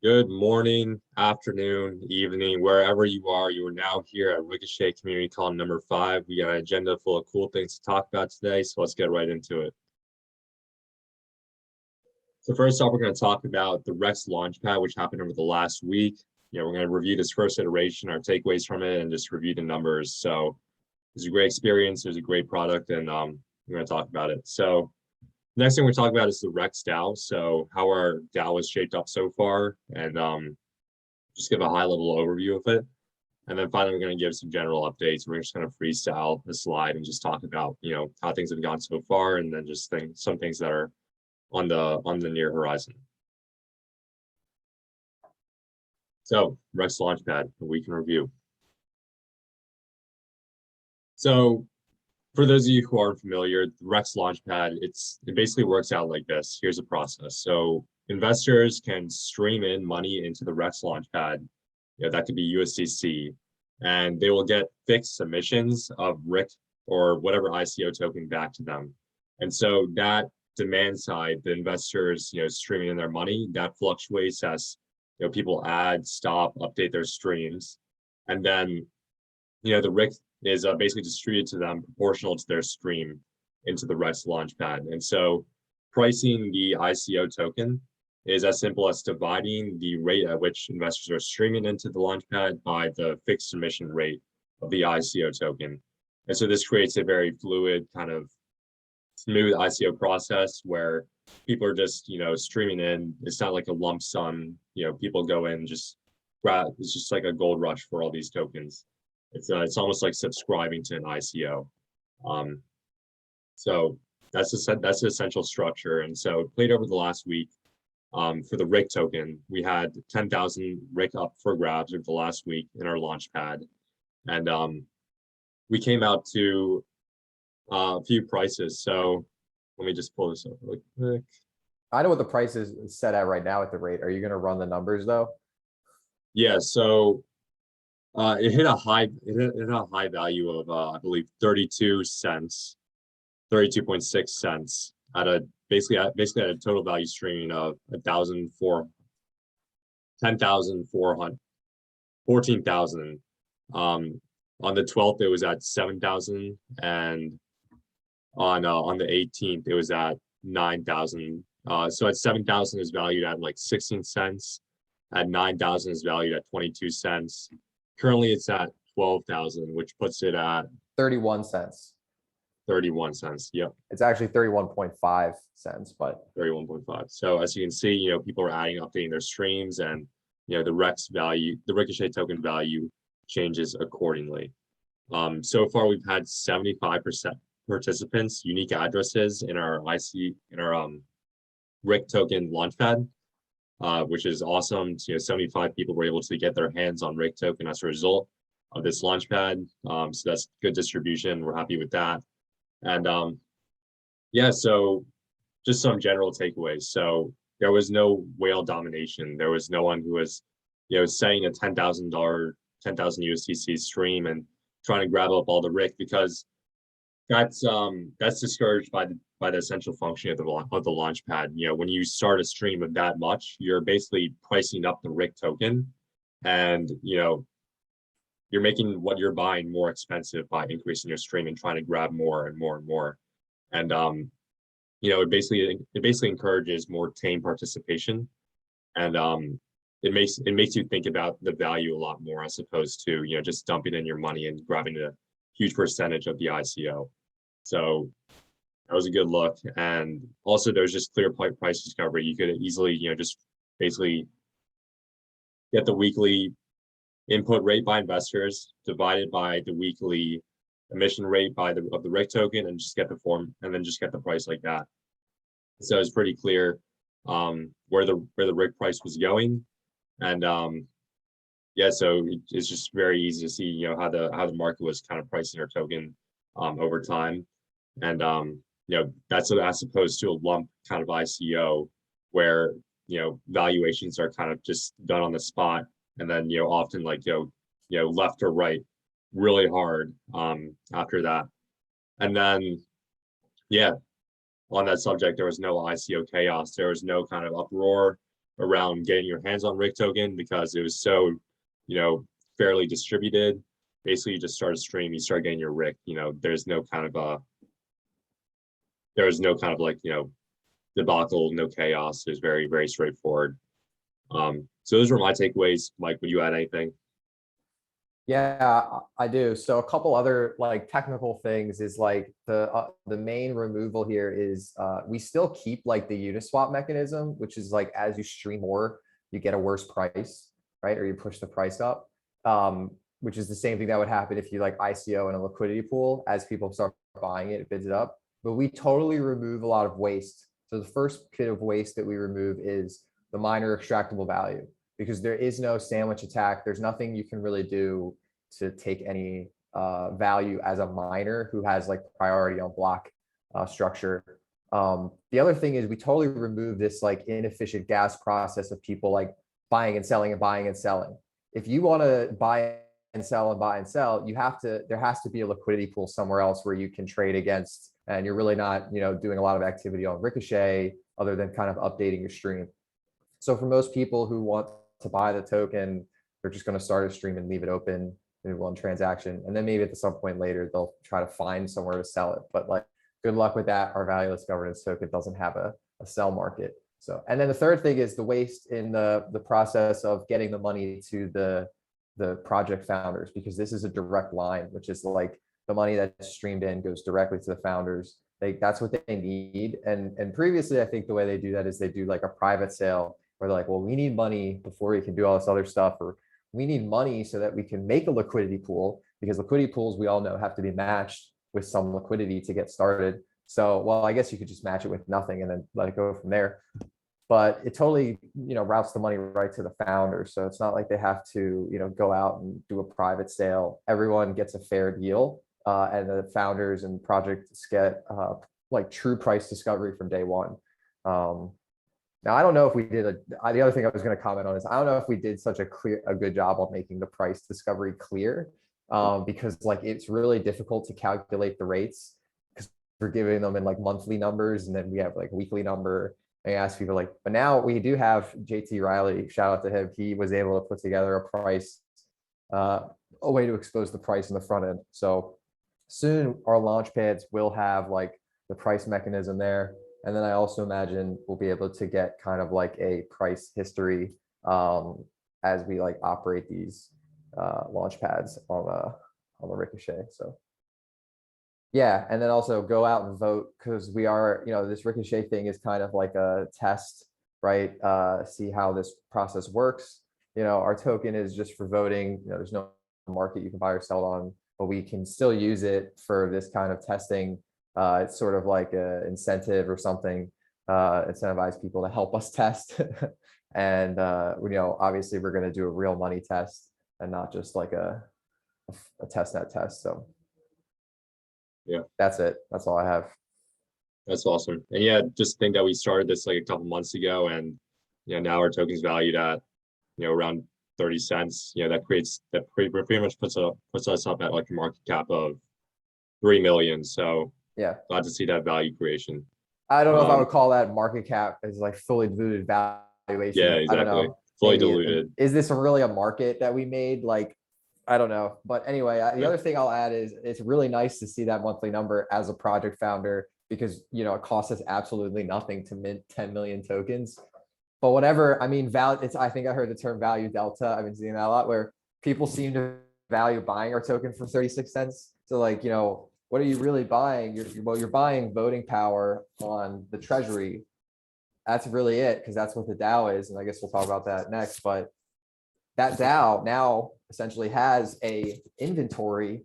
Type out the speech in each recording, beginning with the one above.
Good morning, afternoon, evening, wherever you are now here at Ricochet Community Call number 5. We got an agenda full of cool things to talk about today, so let's get right into it. So first off, we're going to talk about the Rex Launchpad, which happened over the last week. We're going to review this first iteration, our takeaways from it, and just review the numbers. So it was a great experience. It was a great product, and we're going to talk about it. So next thing we're talking about is the Rex DAO. So how our DAO is shaped up so far, and just give a high-level overview of it. And then finally, we're going to give some general updates. We're just going to freestyle the slide and just talk about, how things have gone so far, and then just some things that are on the near horizon. So Rex Launchpad, a week in review. So for those of you who aren't familiar, the Rex Launchpad, it basically works out like this. Here's the process. So investors can stream in money into the Rex Launchpad. That could be USDC, and they will get fixed submissions of RIC or whatever ICO token back to them. And so that demand side, the investors, streaming in their money, that fluctuates as people add, stop, update their streams, and then the RIC is basically distributed to them proportional to their stream into the Rex Launchpad. And so pricing the ICO token is as simple as dividing the rate at which investors are streaming into the Launchpad by the fixed submission rate of the ICO token. And so this creates a very fluid, kind of smooth ICO process where people are just, streaming in. It's not like a lump sum, people go in, just grab, it's just like a gold rush for all these tokens. It's almost like subscribing to an ICO. So that's the essential structure. And so it played over the last week. For the RIC token, we had 10,000 RIC up for grabs over the last week in our Launchpad. And we came out to a few prices. So let me just pull this up really quick. I know what the price is set at right now at the rate. Are you going to run the numbers though? Yeah, so it hit a high value of I believe 32 cents, 32.6 cents at a basically at a total value streaming of 14,000. On the 12th, it was at 7,000, and on the 18th, it was at 9,000. So at 7,000 is valued at like 16 cents. At 9,000 is valued at 22 cents. Currently, it's at 12,000, which puts it at 31 cents. 31 cents. Yep. It's actually 31.5 cents, but 31.5. So as you can see, people are adding, updating their streams, and the Rex value, the Ricochet token value changes accordingly. So far, we've had 75% participants, unique addresses in our RIC token Launchpad, which is awesome. 75 people were able to get their hands on RIC token as a result of this Launchpad. So that's good distribution. We're happy with that. And yeah, so just some general takeaways. So there was no whale domination. There was no one who was, setting a $10,000 USDC stream and trying to grab up all the RIC, because that's discouraged by the essential function of the Launchpad. When you start a stream of that much, you're basically pricing up the RIC token, and you're making what you're buying more expensive by increasing your stream and trying to grab more and more and more. And it basically encourages more tame participation, and it makes you think about the value a lot more, as opposed to just dumping in your money and grabbing a huge percentage of the ICO. So that was a good look. And also there's just clear price discovery. You could easily just basically get the weekly input rate by investors divided by the weekly emission rate of the RIC token, and just get the form, and then just get the price like that. So it's pretty clear where the RIC price was going. And yeah, so it's just very easy to see how the market was kind of pricing our token over time. And that's as opposed to a lump kind of ICO where valuations are kind of just done on the spot, and then often like left or right really hard after that. And then yeah, on that subject, there was no ICO chaos. There was no kind of uproar around getting your hands on Rick token because it was so, fairly distributed. Basically, you just start a stream, you start getting your Rick. There's no kind of like, debacle, no chaos. It's very, very straightforward. So those were my takeaways. Mike, would you add anything? Yeah, I do. So a couple other like technical things is like the main removal here is we still keep like the Uniswap mechanism, which is like as you stream more, you get a worse price, right? Or you push the price up, which is the same thing that would happen if you like ICO in a liquidity pool. As people start buying it, it bids it up. But we totally remove a lot of waste. So the first bit of waste that we remove is the miner extractable value, because there is no sandwich attack. There's nothing you can really do to take any value as a miner who has like priority on block structure. The other thing is we totally remove this like inefficient gas process of people like buying and selling and buying and selling. If you want to buy and sell and buy and sell, there has to be a liquidity pool somewhere else where you can trade against, and you're really not, doing a lot of activity on Ricochet other than kind of updating your stream. So for most people who want to buy the token, they're just going to start a stream and leave it open in one transaction. And then maybe at some point later, they'll try to find somewhere to sell it. But like, good luck with that. Our valueless governance token doesn't have a sell market. So, and then the third thing is the waste in the process of getting the money to the project founders, because this is a direct line, which is like the money that's streamed in goes directly to the founders. That's what they need. And previously, I think the way they do that is they do like a private sale where they're like, well, we need money before we can do all this other stuff, or we need money so that we can make a liquidity pool, because liquidity pools, we all know, have to be matched with some liquidity to get started. So, well, I guess you could just match it with nothing and then let it go from there. But it totally, routes the money right to the founders. So it's not like they have to, go out and do a private sale. Everyone gets a fair deal, and the founders and projects get like true price discovery from day one. Now, I don't know if we did the other thing I was going to comment on is I don't know if we did such a good job on making the price discovery clear, because like it's really difficult to calculate the rates because we're giving them in like monthly numbers, and then we have like a weekly number. I ask people like, but now we do have JT Riley, shout out to him. He was able to put together a price, a way to expose the price in the front end. So soon our launch pads will have like the price mechanism there. And then I also imagine we'll be able to get kind of like a price history as we like operate these launch pads on the Ricochet. So yeah, and then also go out and vote, because we are, this Ricochet thing is kind of like a test, right? See how this process works. Our token is just for voting. There's no market you can buy or sell on, but we can still use it for this kind of testing. It's sort of like an incentive or something, incentivize people to help us test. And, obviously we're going to do a real money test and not just like a testnet test. So yeah, that's it. That's all I have. That's awesome. And yeah, just think that we started this like a couple months ago, and now our token's valued at around 30 cents. That pretty much puts us up at like a market cap of 3 million. So yeah, glad to see that value creation. I don't know if I would call that market cap as like fully diluted valuation. Yeah, exactly. I don't know. Fully Maybe diluted. Is this really a market that we made? Like, I don't know. But anyway, the other thing I'll add is it's really nice to see that monthly number as a project founder, because, it costs us absolutely nothing to mint 10 million tokens. But whatever, I mean, I think I heard the term value delta. I've been seeing that a lot, where people seem to value buying our token for 36 cents. So like, what are you really buying? You're buying voting power on the treasury. That's really it, because that's what the DAO is. And I guess we'll talk about that next. But that DAO now essentially has a inventory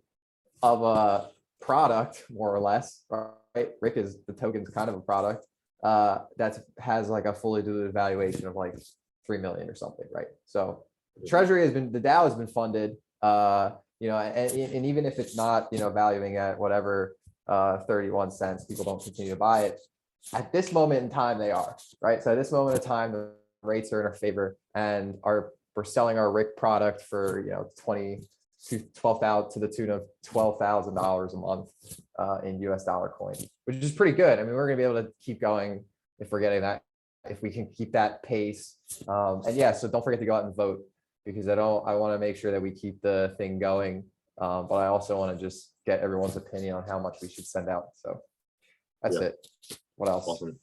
of a product, more or less, right? The token's kind of a product that has like a fully diluted valuation of like 3 million or something, right? So the DAO has been funded, and even if it's not, valuing at whatever 31 cents, people don't continue to buy it. At this moment in time, they are, right? So at this moment in time, the rates are in our favor, and we're selling our RIC product for, 12,000 to the tune of $12,000 a month in US dollar coin, which is pretty good. I mean, we're gonna be able to keep going if we're getting that if we can keep that pace. And yeah, so don't forget to go out and vote, because I want to make sure that we keep the thing going. But I also want to just get everyone's opinion on how much we should send out. So that's Yeah. it. What else? Awesome.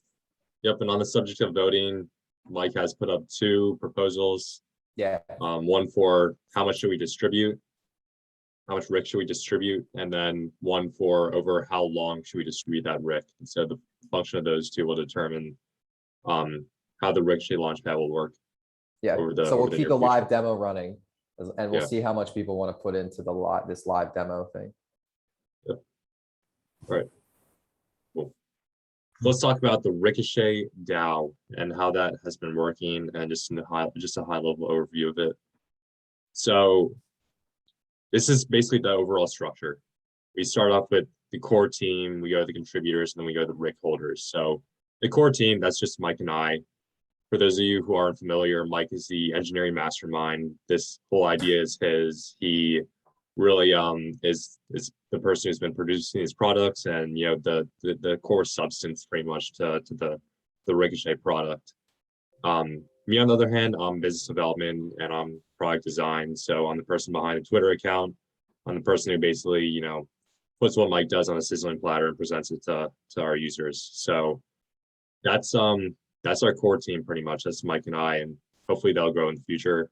Yep. And on the subject of voting, Mike has put up 2 proposals. Yeah. One for how much should we distribute? How much RIC should we distribute? And then one for over how long should we distribute that RIC? And so the function of those 2 will determine how the Ricochet Launchpad will work. Yeah. So we'll keep the live demo running, and we'll see how much people want to put into this live demo thing. Yep. All right. Cool. Let's talk about the Ricochet DAO and how that has been working, and just a high level overview of it. So this is basically the overall structure. We start off with the core team, we go to the contributors, and then we go to the RIC holders. So the core team, that's just Mike and I. For those of you who aren't familiar, Mike is the engineering mastermind. This whole idea is his. He really is the person who's been producing these products, and the core substance pretty much to the Ricochet product. Me on the other hand, I'm business development and I'm product design. So I'm the person behind the Twitter account. I'm the person who basically puts what Mike does on a sizzling platter and presents it to our users. So that's our core team pretty much. That's Mike and I, and hopefully they'll grow in the future.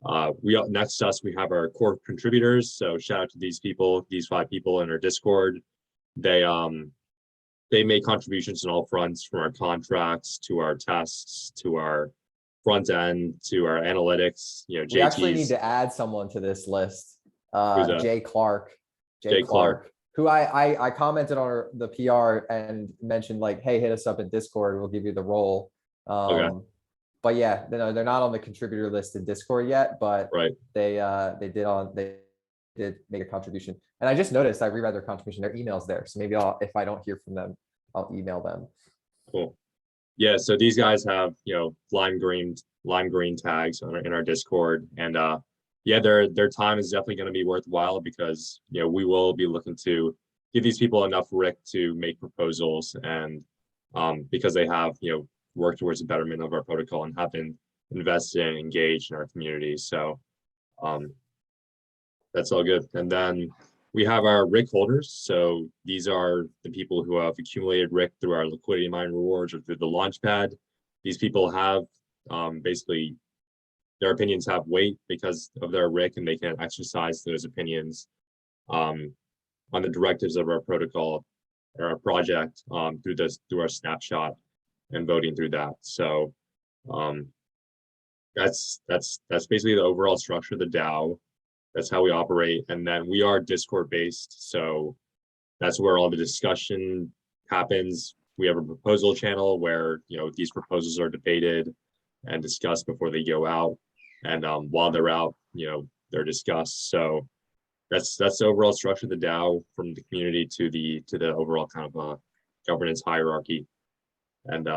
Next to us, we have our core contributors. So shout out to these people, these 5 people in our Discord. They make contributions on all fronts, from our contracts to our tests to our front end to our analytics. We actually need to add someone to this list. Jay Clark. Jay Clark, who I commented on the PR and mentioned like, hey, hit us up in Discord. We'll give you the role. Okay. But yeah, they're not on the contributor list in Discord yet, but they did make a contribution. And I just noticed I reread their contribution, their email's there. So maybe if I don't hear from them, I'll email them. Cool. Yeah, so these guys have lime green tags in our Discord, and yeah, their time is definitely going to be worthwhile, because we will be looking to give these people enough RIC to make proposals, and because they have worked towards the betterment of our protocol and have been invested and engaged in our community. So that's all good. And then we have our RIC holders. So these are the people who have accumulated RIC through our liquidity mine rewards or through the Launchpad. These people have basically their opinions have weight because of their RIC, and they can exercise those opinions on the directives of our protocol or our project through our snapshot and voting through that. So that's basically the overall structure of the DAO. That's how we operate. And then we are Discord based. So that's where all the discussion happens. We have a proposal channel where, these proposals are debated and discussed before they go out. And while they're out, they're discussed. So that's the overall structure of the DAO, from the community to the overall kind of governance hierarchy. And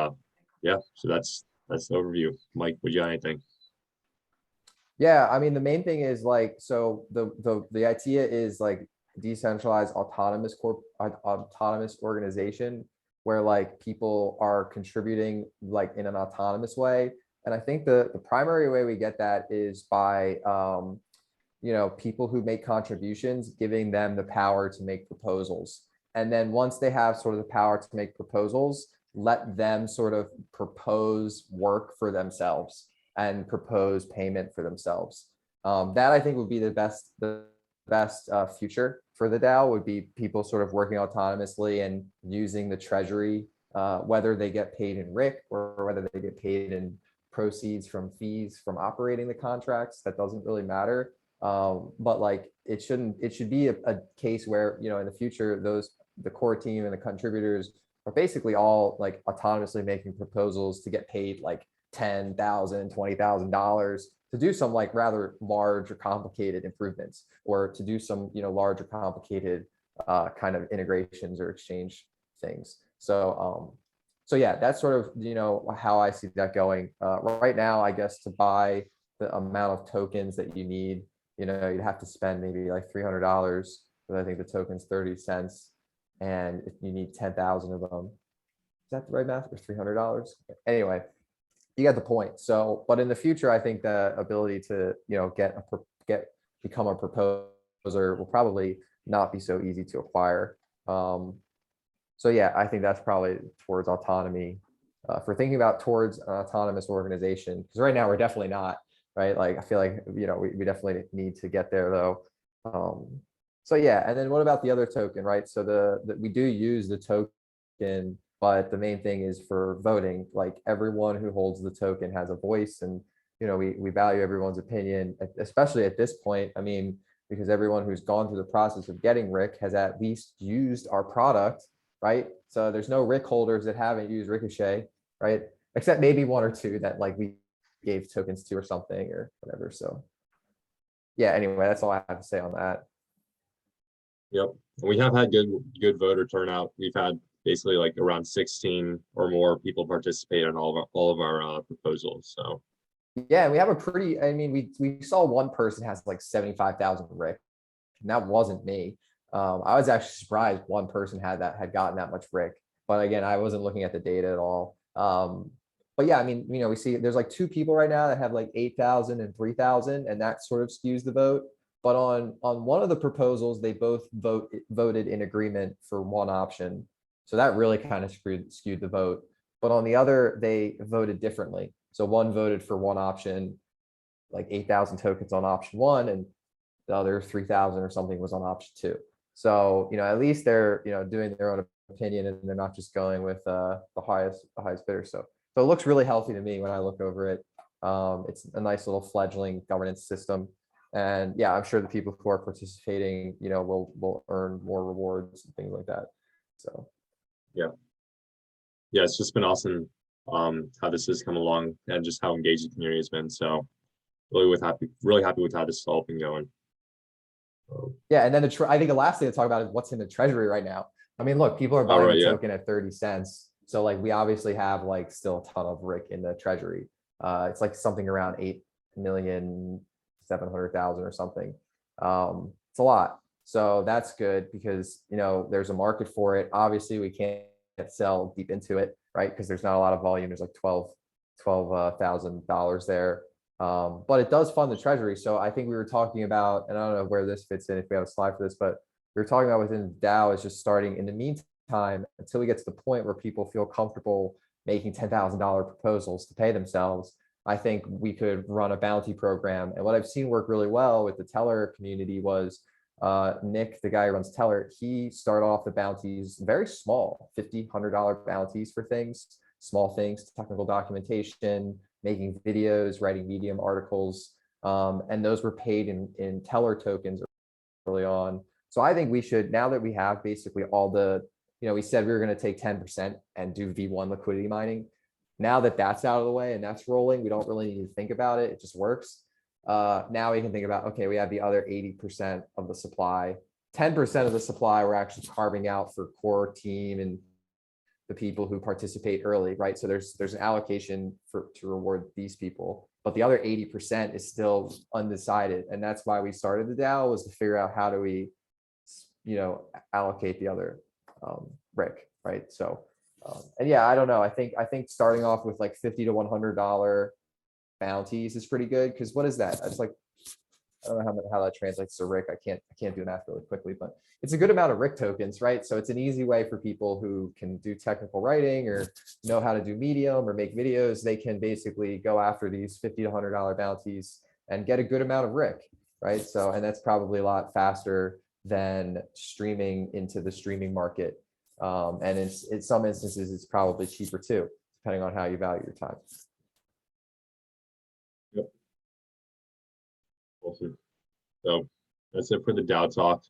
yeah, so that's the overview. Mike, would you have anything? Yeah, I mean, the main thing is like, so the idea is like decentralized autonomous organization where like people are contributing like in an autonomous way. And I think the primary way we get that is by people who make contributions, giving them the power to make proposals. And then once they have sort of the power to make proposals, let them sort of propose work for themselves and propose payment for themselves. That I think would be the best future for the DAO, would be people sort of working autonomously and using the treasury, whether they get paid in RIC or whether they get paid in proceeds from fees from operating the contracts. That doesn't really matter. But like it should be a case where, in the future, the core team and the contributors are basically all like autonomously making proposals to get paid like $10,000, $20,000 to do some like rather large or complicated improvements, or to do some large or complicated kind of integrations or exchange things. So yeah, that's sort of how I see that going. Right now, I guess to buy the amount of tokens that you need, you'd have to spend maybe like $300, but I think the token's 30 cents, and if you need 10,000 of them. Is that the right math? Or $300? Anyway, You get the point. So, but in the future, I think the ability to, become a proposer will probably not be so easy to acquire. So yeah, I think that's probably towards autonomy. For thinking about towards an autonomous organization, because right now we're definitely not, right? Like I feel like, we definitely need to get there though. So yeah, and then what about the other token, right? So we do use the token, but the main thing is for voting. Like everyone who holds the token has a voice, and we value everyone's opinion, especially at this point. I mean, because everyone who's gone through the process of getting Rick has at least used our product, right? So there's no Rick holders that haven't used Ricochet, right? Except maybe one or two that like we gave tokens to or something or whatever. So yeah, anyway, that's all I have to say on that. Yep, we have had good voter turnout. We've had basically like around 16 or more people participate in all of our proposals. So yeah, we have a pretty, I mean, we saw one person has like 75,000 Rick, and that wasn't me. I was actually surprised one person had gotten that much Rick, but again, I wasn't looking at the data at all. But yeah, I mean, we see there's like two people right now that have like 8,000 and 3,000, and that sort of skews the vote. But on one of the proposals, they both voted in agreement for one option, so that really kind of skewed the vote. But on the other, they voted differently. So one voted for one option, like 8,000 tokens on option one, and the other 3,000 or something was on option two. So, at least they're, doing their own opinion, and they're not just going with the highest bidder. So it looks really healthy to me when I look over it. It's a nice little fledgling governance system. And yeah, I'm sure the people who are participating, will earn more rewards and things like that. So yeah, it's just been awesome how this has come along and just how engaged the community has been. So really happy with how this has all been going. yeah, and then I think the last thing to talk about is what's in the treasury right now. I mean, look, people are buying the token at 30 cents. So like we obviously have like still a ton of Rick in the treasury. It's like something around 8,700,000 or something. It's a lot. So that's good because there's a market for it. Obviously, we can't sell deep into it, right? Because there's not a lot of volume. There's like $12,000 there. But it does fund the treasury. So I think we were talking about, and I don't know where this fits in if we have a slide for this, but we were talking about within DAO is just starting in the meantime until we get to the point where people feel comfortable making $10,000 proposals to pay themselves. I think we could run a bounty program. And what I've seen work really well with the Teller community was Nick, the guy who runs Teller, he started off the bounties very small, $50, $100 bounties for things, small things, technical documentation, making videos, writing Medium articles, and those were paid in Teller tokens early on. So I think we should, now that we have basically all the, we said we were going to take 10% and do V1 liquidity mining. Now that that's out of the way and that's rolling, we don't really need to think about it. It just works. Now we can think about, okay, we have the other 80% of the supply. 10% of the supply we're actually carving out for core team and the people who participate early, right? So there's an allocation to reward these people, but the other 80% is still undecided. And that's why we started the DAO, was to figure out how do we, allocate the other Rick, right? So, and yeah, I don't know. I think starting off with like $50 to $100 bounties is pretty good. Cause what is that? It's like, I don't know how that translates to Rick. I can't do the math really quickly, but it's a good amount of Rick tokens, right? So it's an easy way for people who can do technical writing or know how to do Medium or make videos. They can basically go after these $50 to $100 bounties and get a good amount of Rick, right? So, and that's probably a lot faster than streaming into the streaming market. And in some instances, it's probably cheaper too, depending on how you value your time. Yep. Awesome. So that's it for the DAO talk.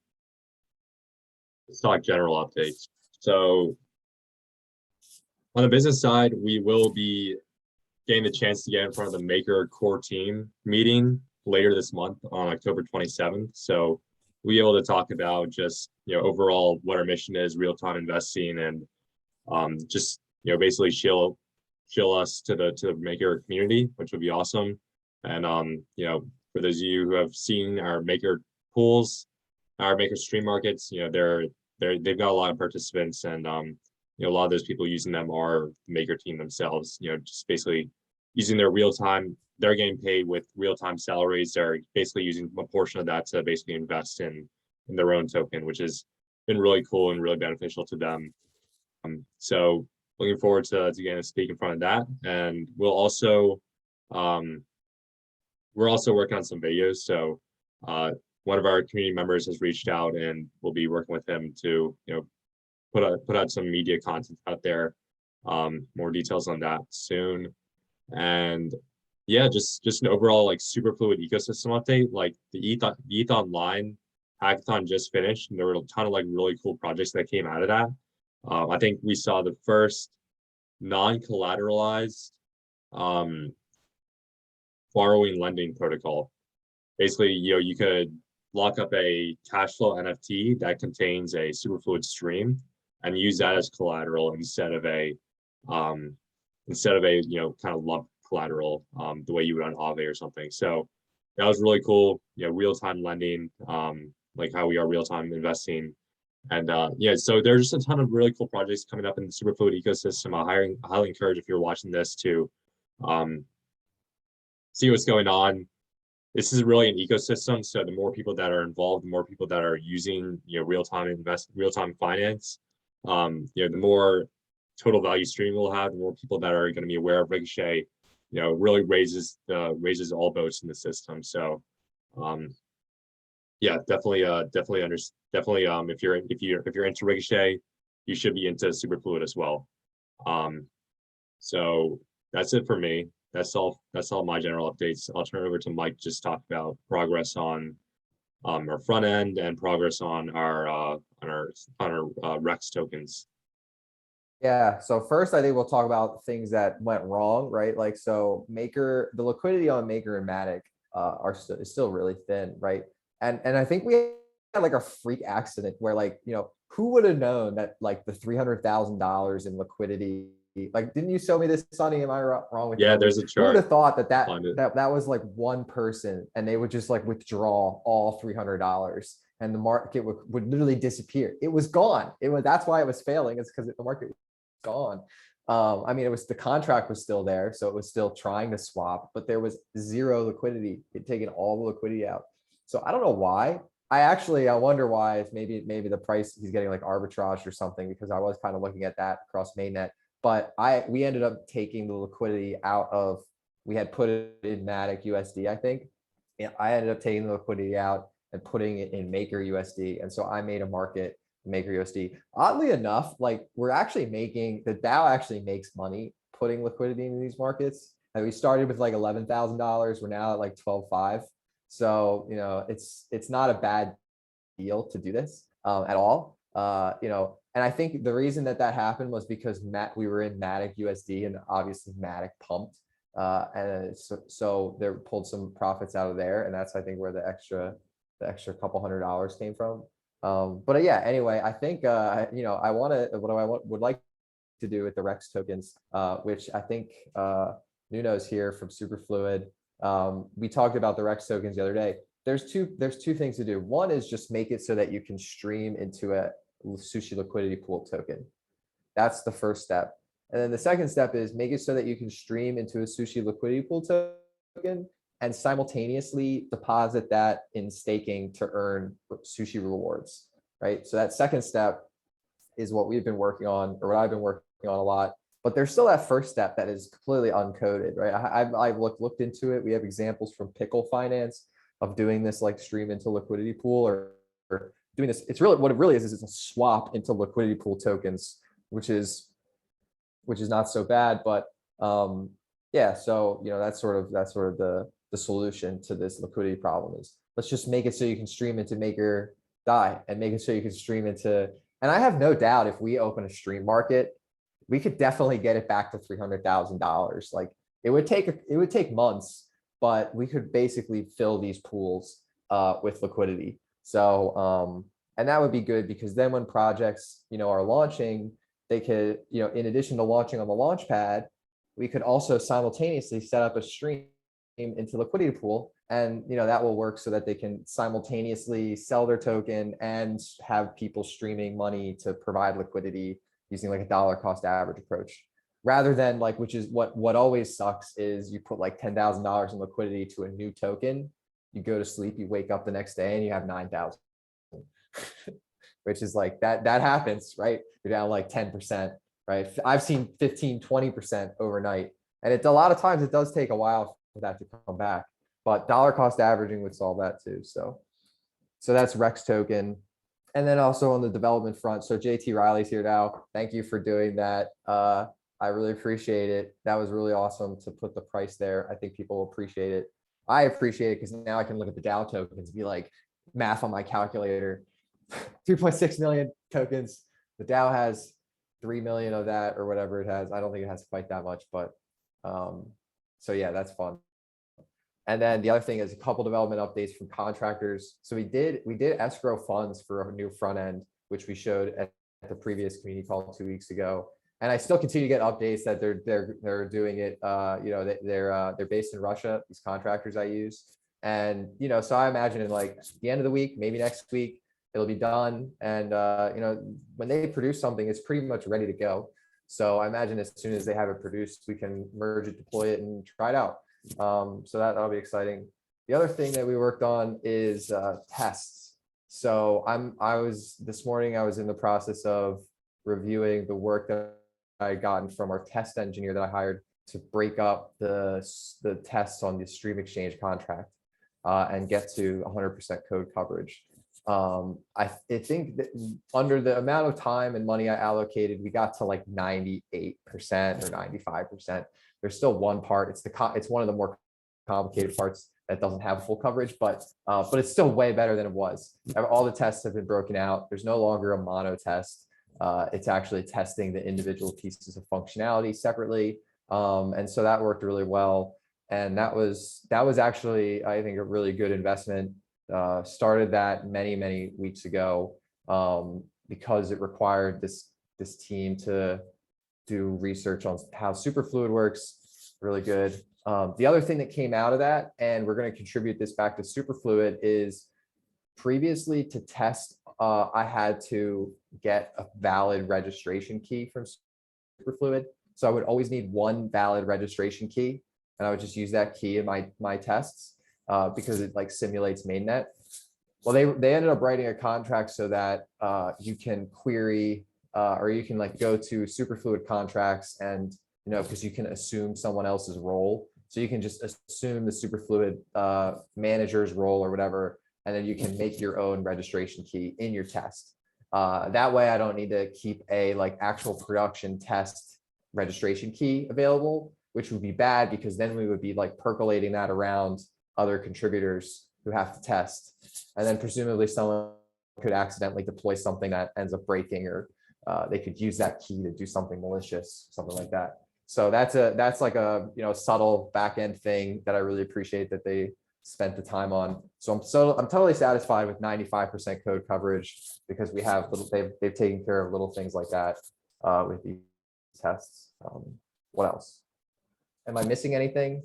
Let's talk general updates. So on the business side, we will be getting the chance to get in front of the Maker core team meeting later this month on October 27th. So we'll be able to talk about just, overall what our mission is, real-time investing, and just, basically chill us to the Maker community, which would be awesome. And, for those of you who have seen our Maker pools, our Maker stream markets, they've got a lot of participants, and a lot of those people using them are the Maker team themselves, just basically using their real time, they're getting paid with real-time salaries. They're basically using a portion of that to basically invest in their own token, which has been really cool and really beneficial to them. So looking forward to getting to speak in front of that. And we're also working on some videos. So one of our community members has reached out, and we'll be working with him to put out some media content out there. More details on that soon. And yeah, just an overall like super fluid ecosystem update. Like the ETH Online hackathon just finished, and there were a ton of like really cool projects that came out of that. I think we saw the first non-collateralized borrowing lending protocol. Basically, you could lock up a cash flow NFT that contains a superfluid stream and use that as collateral instead of a kind of lump collateral, the way you would on Aave or something. So that was really cool. Real-time lending, like how we are real-time investing. And so there's just a ton of really cool projects coming up in the superfluid ecosystem. I highly encourage, if you're watching this, to see what's going on. This is really an ecosystem. So the more people that are involved, the more people that are using real-time finance, the more total value stream we'll have, the more people that are going to be aware of Ricochet, really raises all boats in the system. So yeah, definitely if you're into Ricochet, you should be into superfluid as well. So that's it for me. That's all my general updates. I'll turn it over to Mike to just talk about progress on our front end and progress on our Rex tokens. Yeah, so first I think we'll talk about things that went wrong, right? Like, so Maker, the liquidity on Maker and Matic is still really thin, right? And I think we had like a freak accident where, like, who would have known that like the $300,000 in liquidity, like, didn't you show me this, Sonny? Am I wrong with Yeah, there's a Who chart. would have thought that was like one person and they would just like withdraw all $300 and the market would literally disappear. It was gone. That's why it was failing. It's because the market was gone. I mean, the contract was still there, so it was still trying to swap, but there was zero liquidity. It taken all the liquidity out. So I don't know why. I wonder why. It's maybe the price, he's getting like arbitrage or something, because I was kind of looking at that across mainnet. But we ended up taking the liquidity out of, we had put it in Matic USD, I think. And I ended up taking the liquidity out and putting it in Maker USD. And so I made a market Maker USD. Oddly enough, like, we're actually the DAO actually makes money putting liquidity in these markets. And we started with like $11,000. We're now at like 12.5. So, it's not a bad deal to do this at all. And I think the reason that happened was because we were in Matic USD, and obviously Matic pumped. And so they pulled some profits out of there. And that's, I think, where the extra couple $100 came from. But yeah, anyway, I think, would like to do with the Rex tokens, which I think Nuno's here from Superfluid. We talked about the Rex tokens the other day. There's two things to do. One is just make it so that you can stream into a Sushi liquidity pool token. That's the first step. And then the second step is make it so that you can stream into a Sushi liquidity pool token and simultaneously deposit that in staking to earn Sushi rewards, right? So that second step is what we've been working on, or what I've been working on a lot. But there's still that first step that is completely uncoded, right? I've looked into it. We have examples from Pickle Finance of doing this, like stream into liquidity pool, or doing this. It's really, what it really is it's a swap into liquidity pool tokens, which is not so bad. But yeah, so that's sort of the solution to this liquidity problem is, let's just make it so you can stream into Maker DAI and make it so you can stream into. And I have no doubt if we open a stream market, we could definitely get it back to $300,000. Like, it would take months, but we could basically fill these pools with liquidity. So and that would be good, because then when projects are launching, they could, in addition to launching on the Launchpad, we could also simultaneously set up a stream into liquidity pool, and that will work so that they can simultaneously sell their token and have people streaming money to provide liquidity using like a dollar cost average approach, rather than like, which is what always sucks is you put like $10,000 in liquidity to a new token, you go to sleep, you wake up the next day and you have 9,000, which is like that happens, right? You're down like 10%, right? I've seen 15, 20% overnight. And a lot of times it does take a while for that to come back, but dollar cost averaging would solve that too. So that's Rex token. And then also on the development front, so JT Riley's here now. Thank you for doing that. I really appreciate it. That was really awesome to put the price there. I think people will appreciate it. I appreciate it because now I can look at the DAO tokens and be like, math on my calculator, 3.6 million tokens. The DAO has 3 million of that or whatever it has. I don't think it has quite that much, but so yeah, that's fun. And then the other thing is a couple development updates from contractors. So we did escrow funds for a new front end, which we showed at the previous community call 2 weeks ago. And I still continue to get updates that they're doing it. You know, they're based in Russia, these contractors I use. And, you know, so I imagine in like the end of the week, maybe next week, it'll be done. And, you know, when they produce something, it's pretty much ready to go. So I imagine as soon as they have it produced, we can merge it, deploy it, and try it out. So that'll be exciting. The other thing that we worked on is tests. So this morning I was in the process of reviewing the work that I had gotten from our test engineer that I hired to break up the tests on the Stream Exchange contract and get to 100% code coverage. I think that under the amount of time and money I allocated, we got to like 98% or 95%. There's still one part. It's one of the more complicated parts that doesn't have full coverage, but it's still way better than it was. All the tests have been broken out. There's no longer a mono test. It's actually testing the individual pieces of functionality separately. And so that worked really well. And that was actually, I think, a really good investment. Started that many weeks ago because it required this team to do research on how superfluid works. Really good. The other thing that came out of that, and we're going to contribute this back to superfluid, is previously to test, I had to get a valid registration key from superfluid. So I would always need one valid registration key, and I would just use that key in my tests because it like simulates mainnet. Well, they ended up writing a contract so that you can query or you can like go to superfluid contracts and, you know, because you can assume someone else's role. So you can just assume the superfluid manager's role or whatever, and then you can make your own registration key in your test. That way I don't need to keep a like actual production test registration key available, which would be bad because then we would be like percolating that around other contributors who have to test. And then presumably someone could accidentally deploy something that ends up breaking, or they could use that key to do something malicious, something like that. So that's like a, you know, subtle back end thing that I really appreciate that they spent the time on. So I'm totally satisfied with 95% code coverage because we have they've taken care of little things like that with these tests. What else? Am I missing anything?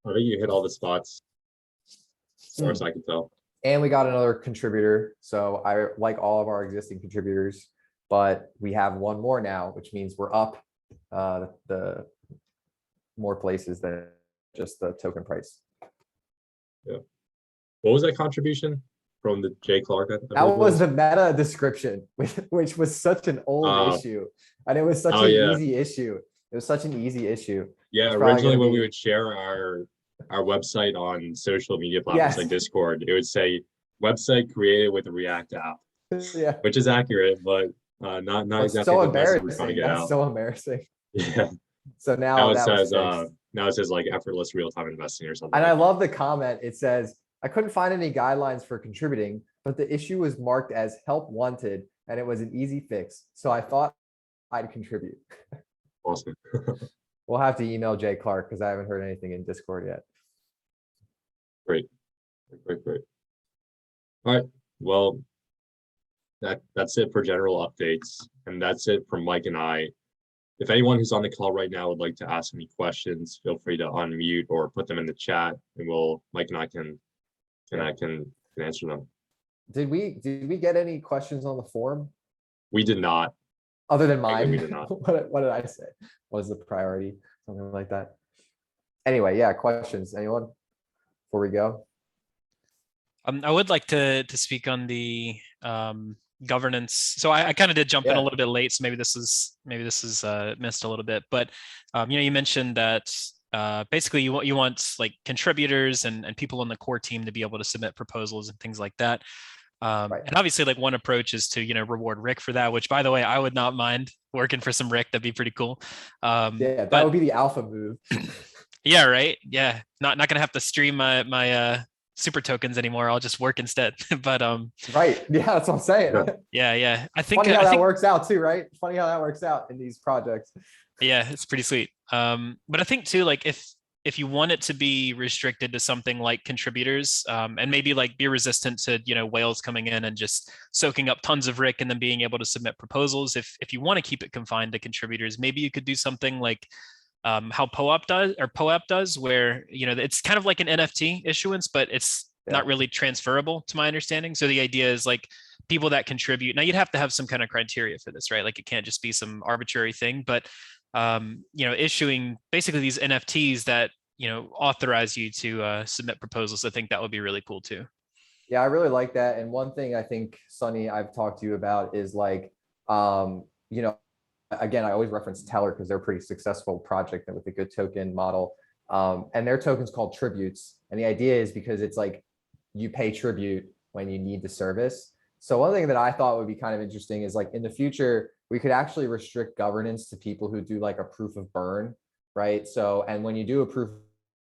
I think you hit all the spots, as far as I can tell. And we got another contributor. So I like all of our existing contributors, but we have one more now, which means we're up the more places than just the token price. Yeah. What was that contribution from the Jay Clark? That was the meta description, which was such an old issue. And it was such an easy issue. It was such an easy issue. Yeah, originally when we would share our website on social media platforms like Discord, it would say website created with a React app. Yeah, which is accurate, but not exactly so the message we're trying to get out. That's so embarrassing. Yeah. So now it says like effortless real-time investing or something. And I love the comment. It says, I couldn't find any guidelines for contributing, but the issue was marked as help wanted and it was an easy fix. So I thought I'd contribute. Awesome. We'll have to email Jay Clark because I haven't heard anything in Discord yet. Great. All right. Well, that's it for general updates. And that's it from Mike and I. If anyone who's on the call right now would like to ask any questions, feel free to unmute or put them in the chat, and Mike and I can answer them. Did we get any questions on the forum? We did not. Other than Yeah, we mine, did not. what did I say? What is the priority? Something like that. Anyway, yeah, questions, anyone? Before we go? I would like to speak on the governance. So I kind of did jump in a Yeah. little bit late, so maybe this is missed a little bit. But you know, you mentioned that basically you want like contributors and people on the core team to be able to submit proposals and things like that. Right. And obviously, like one approach is to, you know, reward Rick for that, which by the way, I would not mind working for some Rick. That'd be pretty cool. Yeah, that but would be the alpha move. yeah, right. Yeah, not gonna have to stream my super tokens anymore. I'll just work instead. But Right. Yeah, that's what I'm saying. yeah. I think Funny how I that think works out too, right? Funny how that works out in these projects. yeah, it's pretty sweet. But I think too, like if you want it to be restricted to something like contributors, and maybe like be resistant to, you know, whales coming in and just soaking up tons of Rick and then being able to submit proposals. If you want to keep it confined to contributors, maybe you could do something like how POAP does, where, you know, it's kind of like an NFT issuance, but it's not really transferable to my understanding. So the idea is like people that contribute. Now you'd have to have some kind of criteria for this, right? Like it can't just be some arbitrary thing, but you know, issuing basically these NFTs that, you know, authorize you to submit proposals. I think that would be really cool too. Yeah, I really like that. And one thing I think, Sonny, I've talked to you about is like, you know, again, I always reference Teller because they're a pretty successful project with a good token model. And their token's called tributes. And the idea is because it's like you pay tribute when you need the service. So one thing that I thought would be kind of interesting is like in the future, we could actually restrict governance to people who do like a proof of burn, right? So, and when you do a proof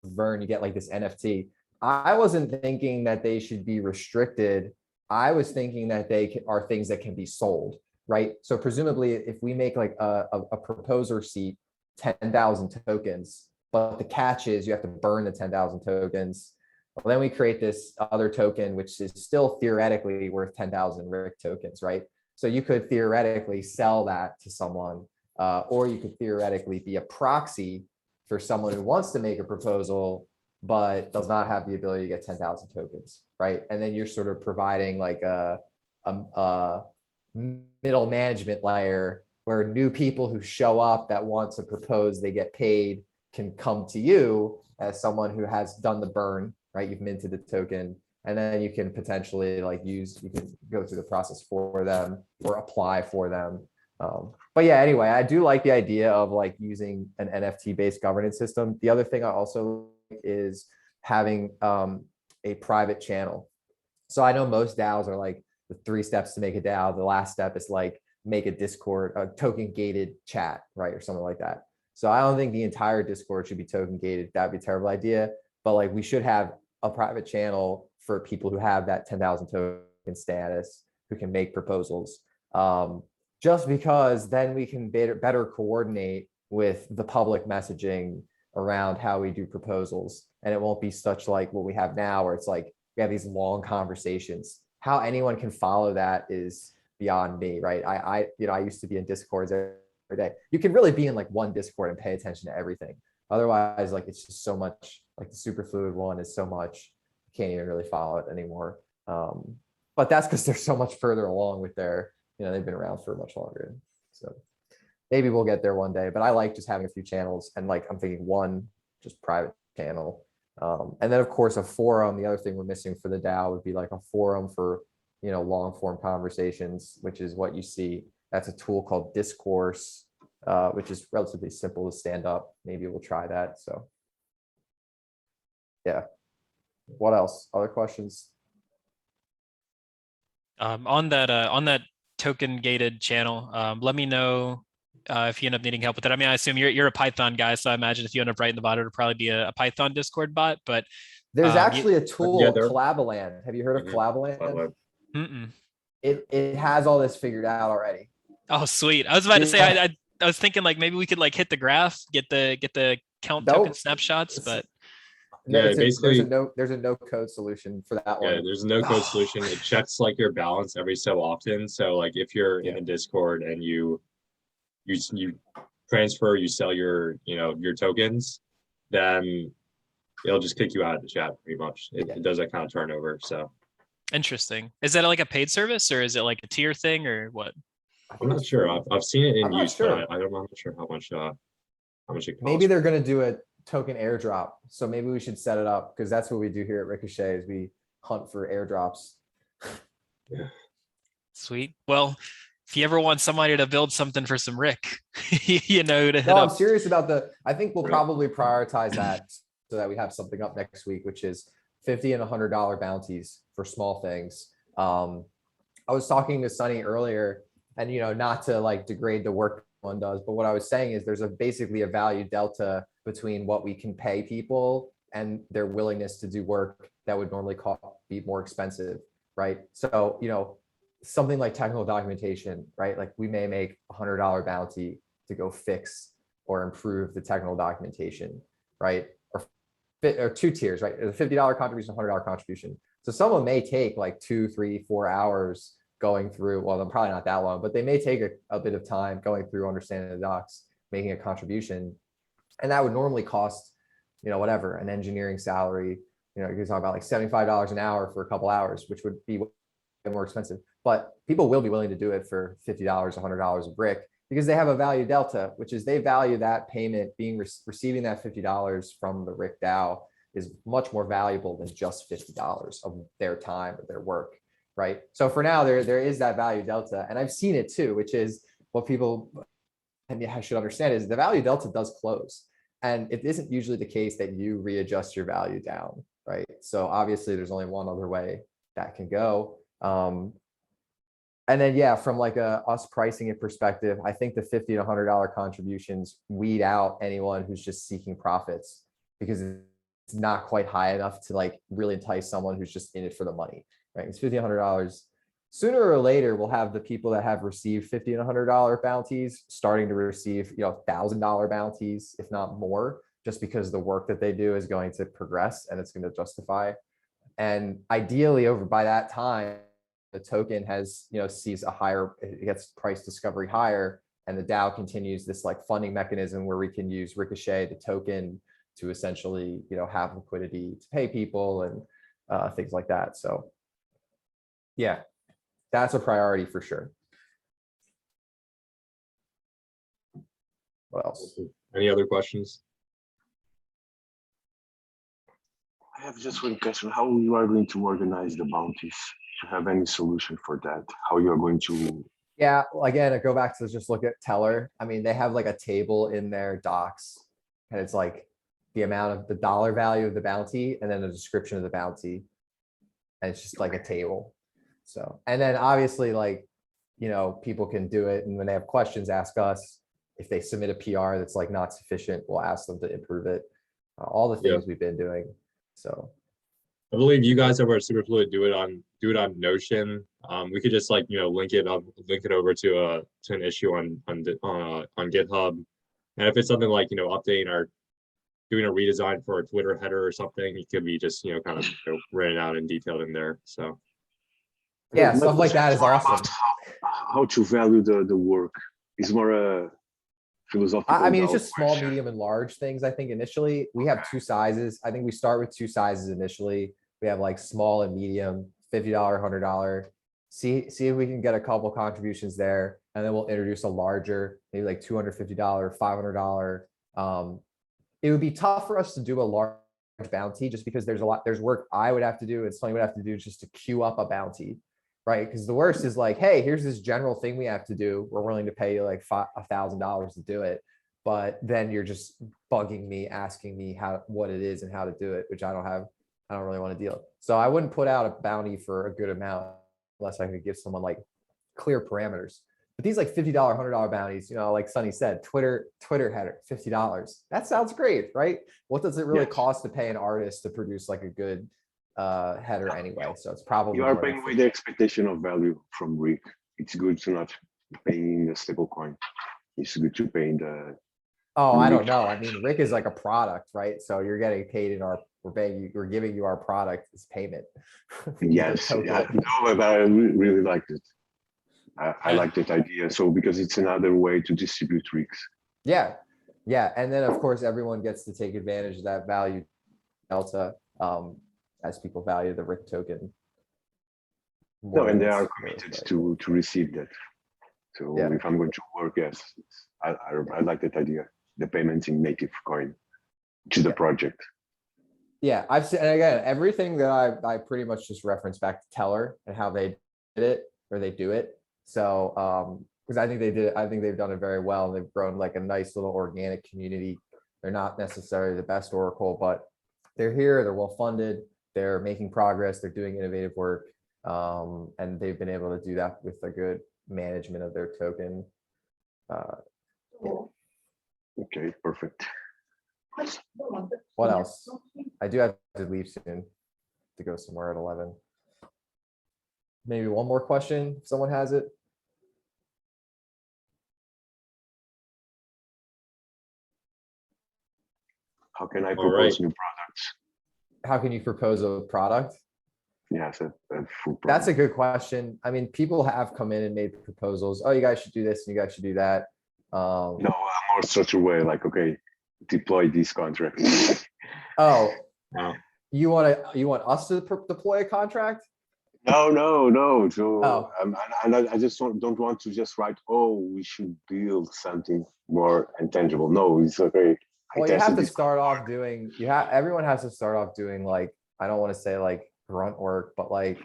of burn, you get like this NFT. I wasn't thinking that they should be restricted. I was thinking that they are things that can be sold, right? So presumably if we make like a proposer seat 10,000 tokens, but the catch is you have to burn the 10,000 tokens. Well, then we create this other token, which is still theoretically worth 10,000 Rick tokens, right? So you could theoretically sell that to someone, or you could theoretically be a proxy for someone who wants to make a proposal, but does not have the ability to get 10,000 tokens, right? And then you're sort of providing like a middle management layer where new people who show up that want to propose, they get paid, can come to you as someone who has done the burn, right? You've minted the token, and then you can potentially like you can go through the process for them or apply for them. But yeah, anyway, I do like the idea of like using an NFT based governance system. The other thing I also like is having a private channel. So I know most DAOs are like the 3 steps to make a DAO. The last step is like make a Discord, a token gated chat, right? Or something like that. So I don't think the entire Discord should be token gated. That'd be a terrible idea. But like we should have a private channel for people who have that 10,000 token status, who can make proposals. Just because then we can better coordinate with the public messaging around how we do proposals. And it won't be such like what we have now, where it's like we have these long conversations. How anyone can follow that is beyond me, right? I used to be in Discords every day. You can really be in like one Discord and pay attention to everything. Otherwise, like it's just so much, like the superfluid one is so much, you can't even really follow it anymore. But that's because they're so much further along with their, they've been around for much longer. So maybe we'll get there one day, but I like just having a few channels, and like I'm thinking one just private channel. And then of course a forum. The other thing we're missing for the DAO would be like a forum for, long form conversations, which is what you see. That's a tool called Discourse, which is relatively simple to stand up. Maybe we'll try that. So yeah. What else? Other questions? On that token gated channel, let me know if you end up needing help with it. I mean, I assume you're a Python guy, so I imagine if you end up writing the bot, it'll probably be a Python Discord bot. But there's actually a tool, yeah, Collaboland. Have you heard of Collaboland? Mm-mm. It has all this figured out already. Oh, sweet! I was about to say, I was thinking like maybe we could like hit the graph, get the count token snapshots, but no, yeah, basically there's a no code solution for that one. Yeah, there's a no code solution. It checks like your balance every so often. So like if you're in a Discord and you transfer, you sell your your tokens, then it'll just kick you out of the chat pretty much. It does that kind of turnover. So interesting. Is that like a paid service, or is it like a tier thing, or what? I I'm think not it's sure. free. I've seen it in I'm not use, but sure. I'm not sure how much it Maybe costs. they're gonna do a token airdrop. So maybe we should set it up because that's what we do here at Ricochet is we hunt for airdrops. Yeah. Sweet. Well, if you ever want somebody to build something for some Rick, you know who to hit No, I'm up. serious about I think we'll Right. probably prioritize that so that we have something up next week, which is 50 and $100 bounties for small things. I was talking to Sunny earlier and, not to like degrade the work one does, but what I was saying is there's basically a value delta between what we can pay people and their willingness to do work that would normally be more expensive, right? So, something like technical documentation, right? Like we may make $100 bounty to go fix or improve the technical documentation, right? Or two tiers, right? The $50 contribution, $100 contribution. So someone may take like 2, 3, 4 hours going through, well, they're probably not that long, but they may take a bit of time going through understanding the docs, making a contribution. And that would normally cost, whatever, an engineering salary, you can talk about like $75 an hour for a couple hours, which would be more expensive, but people will be willing to do it for $50, $100 a brick because they have a value delta, which is they value that payment being receiving that $50 from the Rick DAO is much more valuable than just $50 of their time or their work, right? So for now, there is that value delta, and I've seen it too, which is what people I should understand is the value delta does close, and it isn't usually the case that you readjust your value down, right? So obviously, there's only one other way that can go. And then, yeah, from like us pricing it perspective, I think the $50 to $100 contributions weed out anyone who's just seeking profits because it's not quite high enough to like really entice someone who's just in it for the money, right? It's $50, $100. Sooner or later, we'll have the people that have received $50 and $100 bounties starting to receive, $1,000 bounties, if not more, just because the work that they do is going to progress and it's going to justify. And ideally, by that time, the token has, sees a higher, it gets price discovery higher, and the DAO continues this like funding mechanism where we can use Ricochet, the token, to essentially, have liquidity to pay people and things like that. So, yeah, that's a priority for sure. What else? Any other questions? I have just one question. How you are going to organize the bounties? Do you have any solution for that? How you are going to? Yeah, well, again, I go back to just look at Teller. I mean, they have like a table in their docs, and it's like the amount of the dollar value of the bounty and then the description of the bounty. And it's just like a table. So, and then obviously like, people can do it. And when they have questions, ask us. If they submit a PR that's like not sufficient, we'll ask them to improve it. All the things we've been doing. So I believe you guys over at Superfluid do it on Notion. We could just like link it over to an issue on GitHub, and if it's something like updating doing a redesign for a Twitter header or something, it could be just kind of written out and detailed in there. So yeah, stuff like that is awesome. How to value the work is more a philosophical. I mean, it's just small, medium, and large things. I think initially we have two sizes. I think we start with two sizes initially. We have like small and medium, $50, $100. See if we can get a couple contributions there, and then we'll introduce a larger, maybe like $250, $500. It would be tough for us to do a large bounty just because there's work I would have to do and Sonny would have to do just to queue up a bounty, right? Because the worst is like, hey, here's this general thing we have to do. We're willing to pay you like $1,000 to do it. But then you're just bugging me, asking me what it is and how to do it, which I don't really want to deal with. So I wouldn't put out a bounty for a good amount unless I could give someone like clear parameters. But these like $50, $100 bounties, like Sonny said, Twitter header, $50. That sounds great, right? What does it really cost to pay an artist to produce like a good header anyway? So it's probably you are paying with the expectation of value from Rick. It's good to not paying in the stable coin. It's good to pay in the. Oh, I don't know. I mean, Rick is like a product, right? So you're getting paid we're giving you our product as payment. Yes, no, but I really liked it. I like that idea. So because it's another way to distribute Ricks. Yeah. And then of course, everyone gets to take advantage of that value delta as people value the Rick token. No, and they are committed to receive that. So Yeah. if I'm going to work, yes, I like that idea. The payments in native coin to the project. Yeah, I've seen, and again, everything that I pretty much just reference back to Teller and how they did it or they do it. So, because I think they've done it very well. They've grown like a nice little organic community. They're not necessarily the best Oracle, but they're here, they're well funded, they're making progress, they're doing innovative work. And they've been able to do that with a good management of their token. Okay, perfect. What else? I do have to leave soon to go somewhere at 11. Maybe one more question, if someone has it. How can I All propose right. new products? How can you propose a product? Yes, a full product. That's a good question. I mean, people have come in and made proposals. Oh, you guys should do this and you guys should do that. No, a more structured way, like, okay, deploy these contracts. Oh, Wow. you want us to deploy a contract? No. So Oh. I just don't want to just write, oh, we should build something more intangible. No, it's okay. Well, you have to start off doing, everyone has to start off doing, like, I don't want to say like grunt work, but like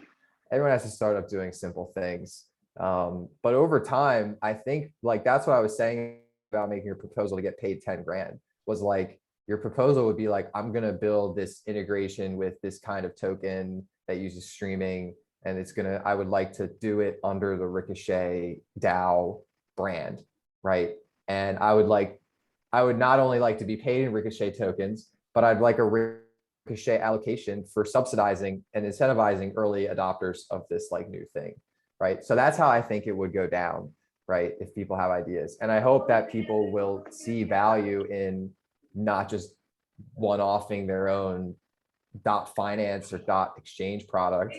everyone has to start off doing simple things. But over time, I think like that's what I was saying about making your proposal to get paid 10 grand was like, your proposal would be like, I'm going to build this integration with this kind of token that uses streaming. And I would like to do it under the Ricochet DAO brand, right? And I would not only like to be paid in Ricochet tokens, but I'd like a Ricochet allocation for subsidizing and incentivizing early adopters of this like new thing, right? So that's how I think it would go down, right? If people have ideas. And I hope that people will see value in not just one-offing their own .finance or .exchange product,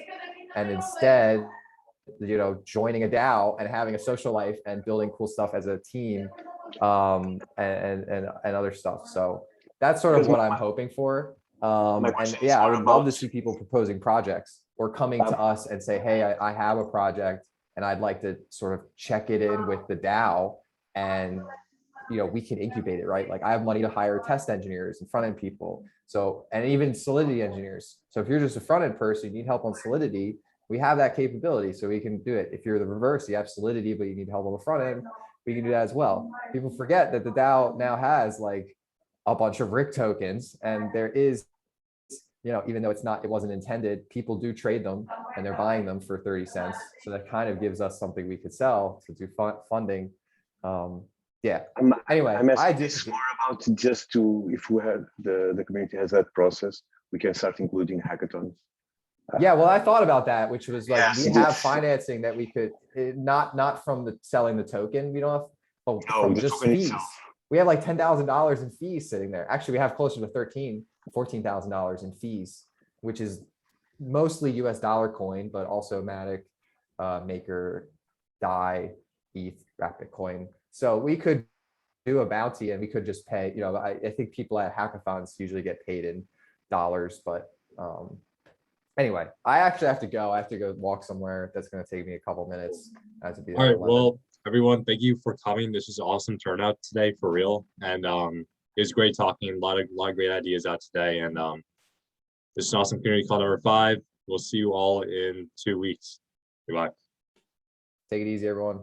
and instead, joining a DAO and having a social life and building cool stuff as a team, and other stuff. So that's sort of what I'm hoping for. And yeah, I would love to see people proposing projects or coming to us and say, hey, I have a project and I'd like to sort of check it in with the DAO, and we can incubate it, right? Like I have money to hire test engineers and front end people. So, and even Solidity engineers. So if you're just a front end person, you need help on Solidity, we have that capability, so we can do it. If you're the reverse, you have Solidity, but you need help on the front end, we can do that as well. People forget that the DAO now has like a bunch of RIC tokens, and there is, even though it wasn't intended, people do trade them and they're buying them for 30 cents. So that kind of gives us something we could sell to do funding. Yeah. Anyway, it's more about if we have the community has that process, we can start including hackathons. Yeah, well, I thought about that, which was like, Yes, we have financing that we could, not from the selling the token, we don't have, but from just fees. We have like $10,000 in fees sitting there. Actually, we have closer to $14,000 in fees, which is mostly US dollar coin, but also Matic, Maker, DAI, ETH, Rapid Coin. So we could do a bounty and we could just pay, I think people at hackathons usually get paid in dollars, but anyway, I actually have to go. I have to go walk somewhere. That's going to take me a couple minutes. I have to be there. All right. Well, everyone, thank you for coming. This was an awesome turnout today, for real. And it was great talking. A lot of great ideas out today. And this is an awesome community call number 5. We'll see you all in 2 weeks. Goodbye. Take it easy, everyone.